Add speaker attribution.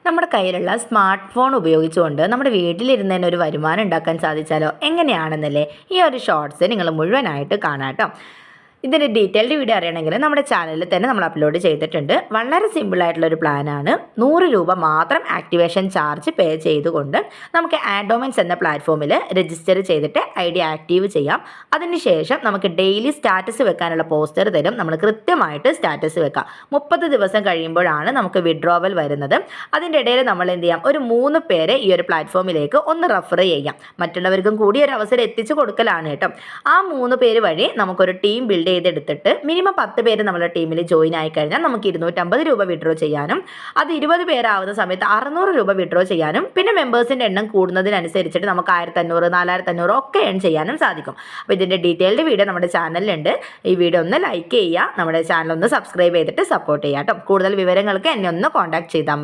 Speaker 1: നമ്മുടെ കയ്യിലുള്ള smart phone ഉപയോഗിച്ചുകൊണ്ട് നമ്മുടെ വീട്ടിലിരുന്ന് തന്നെ ഒരു വരുമാനം ഉണ്ടാക്കാൻ സാധിച്ചാലോ എങ്ങനെയാണെന്നല്ലേ ഈ ഒരു ഷോർട്സ് നിങ്ങൾ മുഴുവനായിട്ട് കാണാം കേട്ടോ. ഇതിൻ്റെ ഡീറ്റെയിൽഡ് വീഡിയോ അറിയണമെങ്കിൽ നമ്മുടെ ചാനലിൽ തന്നെ നമ്മൾ അപ്ലോഡ് ചെയ്തിട്ടുണ്ട്. വളരെ സിമ്പിളായിട്ടുള്ളൊരു പ്ലാനാണ്. 100 രൂപ മാത്രം ആക്ടിവേഷൻ ചാർജ് പേ ചെയ്തുകൊണ്ട് നമുക്ക് ആഡോമൻസ് എന്ന പ്ലാറ്റ്ഫോമിൽ രജിസ്റ്റർ ചെയ്തിട്ട് ID ആക്റ്റീവ് ചെയ്യാം. അതിനുശേഷം നമുക്ക് ഡെയിലി സ്റ്റാറ്റസ് വെക്കാനുള്ള പോസ്റ്റർ തരും. നമ്മൾ കൃത്യമായിട്ട് സ്റ്റാറ്റസ് വെക്കാം. 30 ദിവസം കഴിയുമ്പോഴാണ് നമുക്ക് വിഡ്രോവൽ വരുന്നത്. അതിൻ്റെ ഇടയിൽ നമ്മൾ എന്ത് ചെയ്യാം, ഒരു 3 പേരെ ഈ ഒരു പ്ലാറ്റ്ഫോമിലേക്ക് ഒന്ന് റെഫർ ചെയ്യാം. മറ്റുള്ളവർക്കും കൂടി ഒരു അവസരം എത്തിച്ചു കൊടുക്കലാണ് കേട്ടോ. ആ 3 പേര് വഴി നമുക്കൊരു ടീം ബിൽഡ് ചെയ്തെടുത്തിട്ട് മിനിമം 10 പേര് നമ്മുടെ ടീമിൽ ജോയിൻ ആയി കഴിഞ്ഞാൽ നമുക്ക് 250 രൂപ വിഡ്രോ ചെയ്യാനും അത് 20 പേരാവുന്ന സമയത്ത് 600 രൂപ വിഡ്രോ ചെയ്യാനും പിന്നെ മെമ്പേഴ്സിൻ്റെ എണ്ണം കൂടുന്നതിനനുസരിച്ചിട്ട് നമുക്ക് 1500 4500 ഒക്കെ ഏൺ ചെയ്യാനും സാധിക്കും. അപ്പോൾ ഇതിൻ്റെ ഡീറ്റെയിൽഡ് വീഡിയോ നമ്മുടെ ചാനലിലുണ്ട്. ഈ വീഡിയോ ഒന്ന് ലൈക്ക് ചെയ്യുക, നമ്മുടെ ചാനൽ ഒന്ന് സബ്സ്ക്രൈബ് ചെയ്തിട്ട് സപ്പോർട്ട് ചെയ്യുക കേട്ടോ. കൂടുതൽ വിവരങ്ങൾക്ക് എന്നെ ഒന്ന് കോൺടാക്ട് ചെയ്താൽ